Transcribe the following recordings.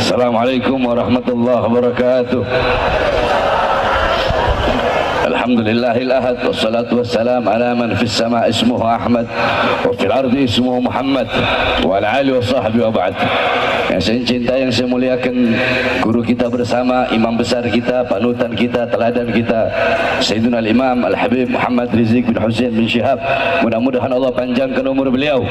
Assalamualaikum warahmatullahi wabarakatuh. Alhamdulillahil ahad wassalatu wassalam ala man fis sama ismuhu Ahmad wa fil ardi ismuhu Muhammad wa ala alihi wa sahbihi wa ba'd. Yang saya cintai, yang saya muliakan, guru kita bersama, imam besar kita, panutan kita, teladan kita, Sayyidina al-Imam Al-Habib Muhammad Rizik bin Husain bin Syihab. Mudah-mudahan Allah panjangkan umur beliau,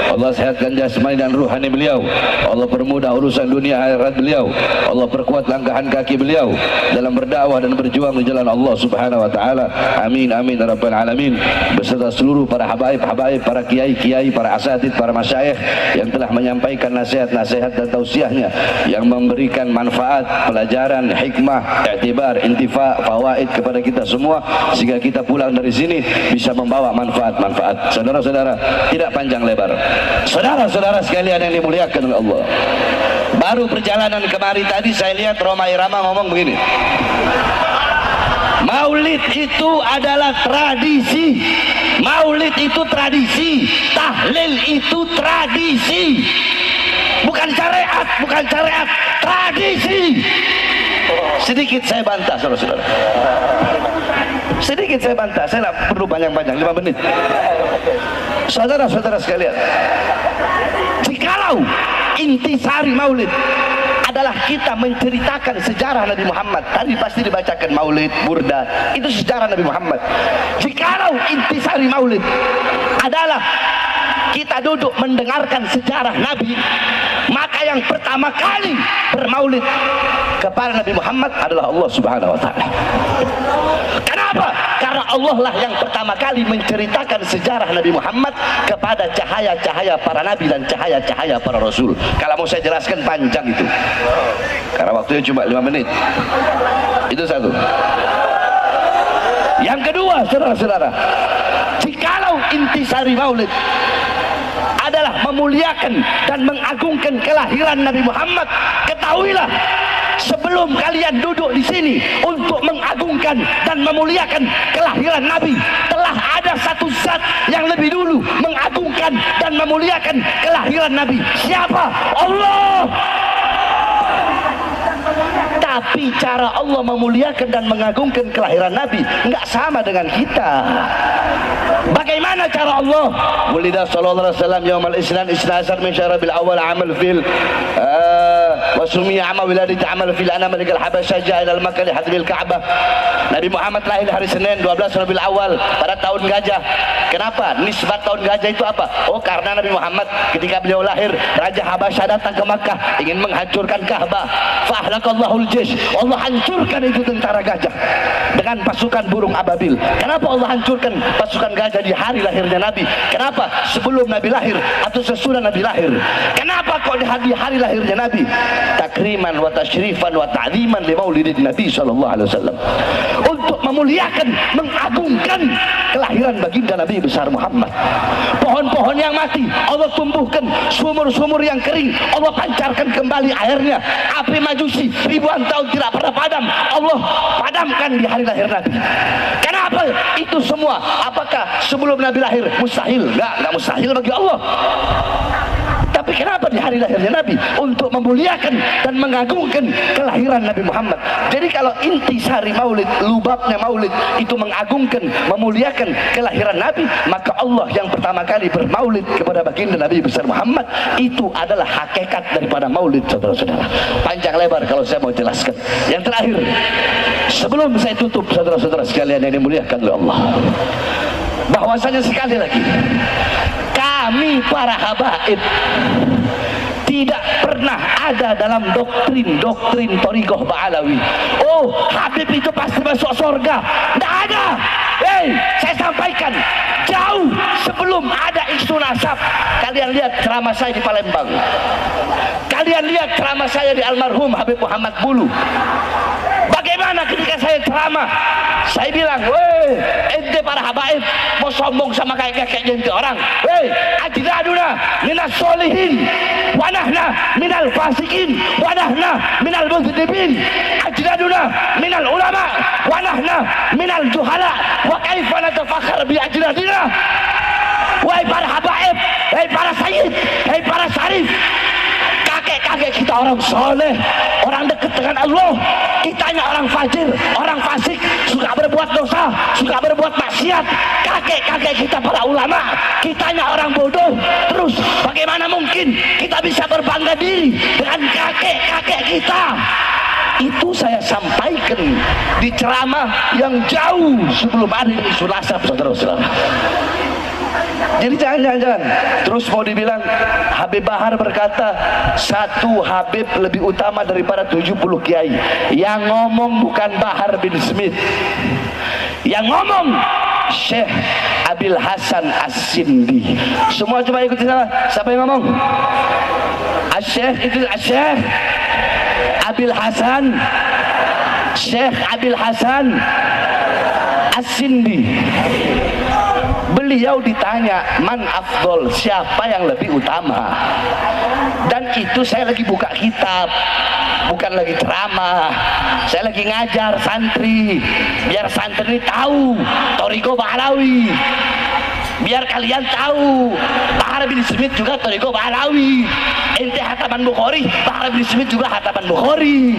Allah sehatkan jasmani dan ruhani beliau, Allah permudah urusan dunia akhirat beliau, Allah perkuat langkahan kaki beliau dalam berdakwah dan berjuang di jalan Allah Subhanahu wa taala. Amin amin ya rabbal alamin. Beserta seluruh para habaib, para kiai, para asatidz, para masyayikh yang telah menyampaikan nasihat-nasihat dan tausiahnya yang memberikan manfaat, pelajaran, hikmah, iktibar, intifa, fawaid kepada kita semua, sehingga kita pulang dari sini bisa membawa manfaat-manfaat. Saudara-saudara, tidak panjang lebar, saudara-saudara sekalian yang dimuliakan oleh Allah, baru perjalanan kemari tadi saya lihat Roma Irama ngomong begini, Maulid itu adalah tradisi, Maulid itu tradisi, tahlil itu tradisi, bukan syariat, tradisi. Sedikit saya bantah, saudara-saudara. Sedikit saya bantah, saya tidak perlu panjang-panjang, 5 menit. Saudara-saudara sekalian, jikalau intisari Maulid adalah kita menceritakan sejarah Nabi Muhammad, tadi pasti dibacakan Maulid, Burda, itu sejarah Nabi Muhammad. Jikalau intisari Maulid adalah kita duduk mendengarkan sejarah Nabi, maka yang pertama kali bermaulid kepada Nabi Muhammad adalah Allah Subhanahu wa taala. Kenapa? Karena Allah lah yang pertama kali menceritakan sejarah Nabi Muhammad kepada cahaya-cahaya para nabi dan cahaya-cahaya para rasul. Kalau mau saya jelaskan panjang itu, karena waktunya cuma 5 menit. Itu satu. Yang kedua, saudara-saudara, jikalau intisari maulid adalah memuliakan dan mengagungkan kelahiran Nabi Muhammad, ketahuilah sebelum kalian duduk di sini untuk mengagungkan dan memuliakan kelahiran Nabi, telah ada satu zat yang lebih dulu mengagungkan dan memuliakan kelahiran Nabi. Siapa? Allah. Tapi cara Allah memuliakan dan mengagungkan kelahiran Nabi enggak sama dengan kita. Bagaimana cara Allah? Wulida sallallahu alaihi wasallam yaumal isnan isnasar min syarabil awal amal fil wa sumiya amal wiladati amal fil ana malikal habasyah ila al makkah li hadbil ka'bah. Nabi Muhammad lahir hari Senin 12 Rabiul Awal pada tahun gajah. Kenapa? Nisbat tahun gajah itu apa? Oh, karena Nabi Muhammad ketika beliau lahir, Raja Habasyah datang ke Makkah ingin menghancurkan Ka'bah. Fa ahlakallahul jaysh. Allah hancurkan itu tentara gajah dengan pasukan burung ababil. Kenapa Allah hancurkan pasukan gajah di hari lahirnya Nabi? Kenapa? Sebelum Nabi lahir atau sesudah Nabi lahir? Kenapa kok di hari lahirnya Nabi? Takriman wa tasyrifan wa ta'ziman li maulidin Nabi sallallahu alaihi wasallam. Untuk memuliakan, mengagungkan kelahiran baginda Nabi besar Muhammad. Pohon-pohon yang mati Allah tumbuhkan, sumur-sumur yang kering Allah pancarkan kembali airnya. Api Majusi ribuan tahun tidak pernah padam, Allah padamkan di hari lahir Nabi. Kenapa itu semua? Apakah sebelum Nabi lahir mustahil? Enggak mustahil bagi Allah. Tapi kenapa di hari lahirnya Nabi? Untuk memuliakan dan mengagungkan kelahiran Nabi Muhammad. Jadi kalau intisari maulid, lubabnya maulid itu mengagungkan, memuliakan kelahiran Nabi, maka Allah yang pertama kali bermaulid kepada baginda Nabi besar Muhammad, itu adalah hakikat daripada maulid, saudara-saudara. Panjang lebar kalau saya mau jelaskan. Yang terakhir, sebelum saya tutup, saudara-saudara sekalian yang dimuliakan oleh Allah, bahwasanya sekali lagi kami para habaib tidak pernah ada dalam doktrin Thariqah Ba'alawi. Oh, Habib itu pasti masuk surga. Tidak ada. Saya sampaikan, jauh sebelum ada isu nasab. Kalian lihat ceramah saya di Palembang, kalian lihat ceramah saya di almarhum Habib Muhammad Bulu. Bagaimana ketika saya ceramah, saya bilang, weh, ente para habaib mau sombong sama kayak ente orang. Weh, ajdaduna minas solihin, wanahna minal fasikin, wanahna minal muzidibin. Ajdaduna minal ulama, wanahna minal juhala. Wa kaifa natafakhar bi ajdadina. Wahai para habaib, wahai para sayyid, wahai para syarif, kakek-kakek kita orang soleh, orang dekat dengan Allah. Kitanya orang fajir, orang fasik, suka berbuat dosa, suka berbuat maksiat. Kakek-kakek kita para ulama, kitanya orang bodoh. Terus bagaimana mungkin kita bisa berbangga diri dengan kakek-kakek kita? Itu saya sampaikan di ceramah yang jauh sebelum hari Isul Asab, saudara-saudara. Jadi jangan terus mau dibilang Habib Bahar berkata satu Habib lebih utama daripada 70 kiai. Yang ngomong bukan Bahar bin Smith, yang ngomong Syekh Abil Hasan As-Sindi. Semua coba ikuti saya. Siapa yang ngomong? Syekh itu Syekh Abil Hasan, Syekh Abil Hasan As-Sindi. Beliau ditanya man afdol, siapa yang lebih utama. Dan itu saya lagi buka kitab, bukan lagi ceramah. Saya lagi ngajar santri, biar santri tahu Thariqah Bahlawi, biar kalian tahu Bahar bin Smith juga Thariqah Bahlawi. Ente hataman Bukhari, Bahar bin Smith juga hataman Bukhari.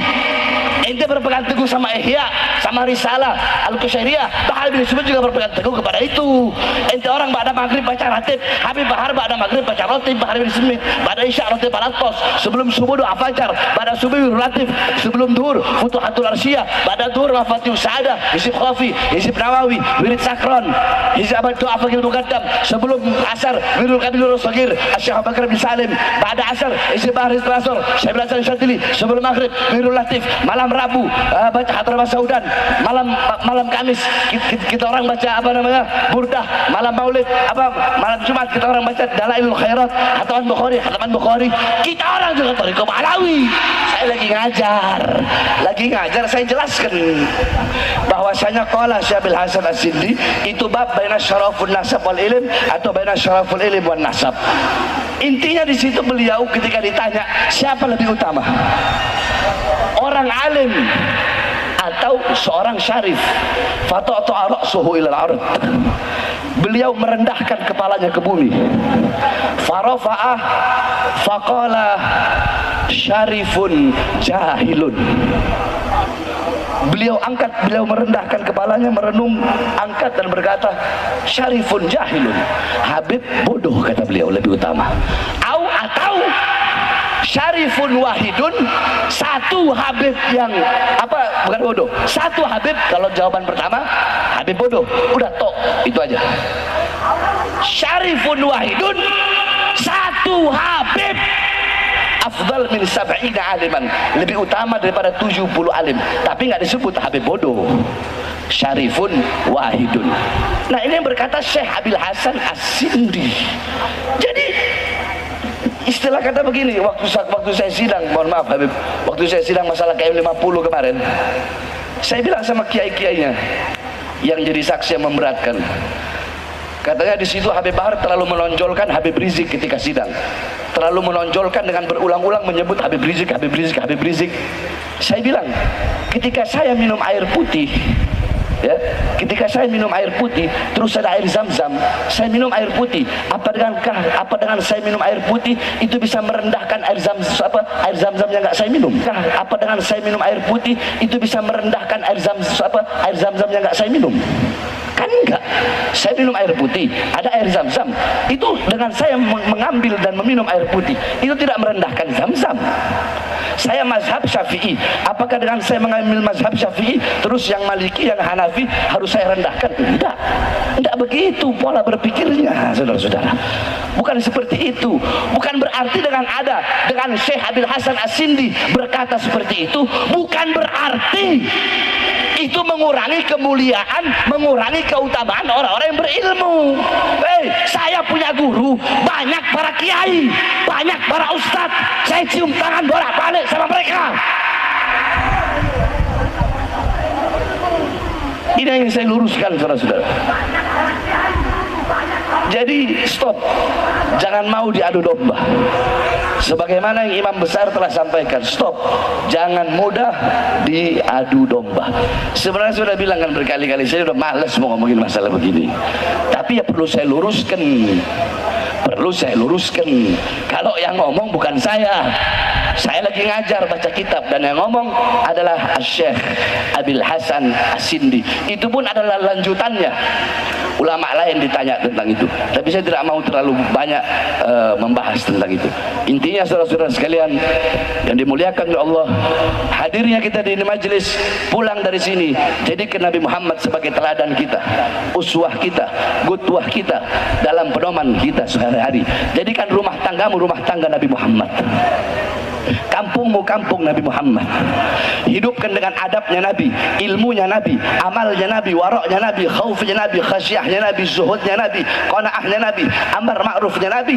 Ente berpegang teguh sama Ihya, sama Risalah Al-Qushairiyah, Bahar bin Smith juga berpegang teguh kepada itu. Ente orang ba'da maghrib baca ratib, Habib Bahar ba'da maghrib baca ratib, Bahar bin Smith ba'da isya ratib al-Attas, sebelum subuh doa fajar, ba'da subuh ratib, sebelum duhur Futuhatul Arsyiyah, ba'da duhur Mafatihus Sa'adah, Hizib Khafi, Hizib Nawawi, Wirid Sakron, Hizib Abad Doa Fakir Muqaddam, sebelum asar Wirul Qabilur Rasul Syekh Abu Bakar bin Salim, ba'da asar Hizib Bahar Hizib Asar, Syekh Hasan Syadili, sebelum maghrib Wirul Latif, malam Rabu baca Hadrah Saudan, malam Kamis kita orang baca apa namanya Burdah, malam Maulid malam Jumat kita orang baca Dalailul Khairat, hataman Bukhari. Kita orang juga Thariqah Bahlawi. Saya lagi ngajar, saya jelaskan bahwasanya qala Syabil Hasan As-Sindi itu bab baina syarafun nasab wal ilm atau baina syaraful ilm wan nasab. Intinya di situ beliau ketika ditanya siapa lebih utama, orang alim atau seorang syarif, fata'ta ra'suhu ilal ard, beliau merendahkan kepalanya ke bumi, farafa'ah faqala syarifun jahilun. Beliau merendahkan kepalanya, merenung, angkat dan berkata syarifun jahilun, Habib bodoh, kata beliau, lebih utama. Atau syarifun wahidun, satu Habib yang bukan bodoh, satu Habib. Kalau jawaban pertama Habib bodoh, udah tok, itu aja. Syarifun wahidun, satu Habib afdal min sab'ina aliman, lebih utama daripada 70 alim, tapi nggak disebut Habib bodoh. Syarifun wahidun. Nah, ini yang berkata Syekh Abil Hasan As-Sindi. Jadi istilah kata begini, waktu saya sidang, mohon maaf Habib, waktu saya sidang masalah KM50 kemarin, saya bilang sama kiai-kiainya yang jadi saksi yang memberatkan, katanya di situ Habib Bahar terlalu menonjolkan Habib Rizik ketika sidang, terlalu menonjolkan dengan berulang-ulang menyebut Habib Rizik. Saya bilang, ketika saya minum air putih, ya, ketika saya minum air putih terus ada air zam-zam, saya minum air putih, apa dengan saya minum air putih itu bisa merendahkan air zam-zam yang nggak saya minum? Apa dengan saya minum air putih itu bisa merendahkan air zam-zam yang nggak saya minum? Kan enggak. Saya minum air putih, ada air zam-zam, itu dengan saya mengambil dan meminum air putih itu tidak merendahkan zam-zam. Saya mazhab Syafi'i, apakah dengan saya mengambil mazhab Syafi'i terus yang Maliki, yang Hanafi harus saya rendahkan? Tidak begitu pola berpikirnya, saudara-saudara. Bukan seperti itu. Bukan berarti dengan Syekh Abil Hasan As-Sindi berkata seperti itu, bukan berarti itu mengurangi kemuliaan, mengurangi keutamaan orang-orang yang berilmu. Saya punya guru, banyak para kiai, banyak para ustadz, saya cium tangan bolak-balik sama mereka. Ini yang saya luruskan, saudara-saudara. Jadi stop, jangan mau diadu domba. Sebagaimana yang imam besar telah sampaikan, stop, jangan mudah diadu domba. Sebenarnya sudah bilang kan berkali-kali, saya sudah malas mau ngomongin masalah begini. Tapi ya perlu saya luruskan. Kalau yang ngomong bukan saya lagi ngajar baca kitab, dan yang ngomong adalah Syekh Abil Hasan As-Sindi. Itu pun adalah lanjutannya. Ulama lain ditanya tentang itu, tapi saya tidak mau terlalu banyak membahas tentang itu. Intinya saudara-saudara sekalian yang dimuliakan oleh Allah, hadirnya kita di majelis, pulang dari sini jadikan Nabi Muhammad sebagai teladan kita, uswah kita, qudwah kita dalam pedoman kita sehari-hari. Jadikan rumah tanggamu rumah tangga Nabi Muhammad, kampungmu kampung Nabi Muhammad. Hidupkan dengan adabnya Nabi, ilmunya Nabi, amalnya Nabi, waraknya Nabi, khaufnya Nabi, khasyahnya Nabi, zuhudnya Nabi, qanaahnya Nabi, amar ma'rufnya Nabi.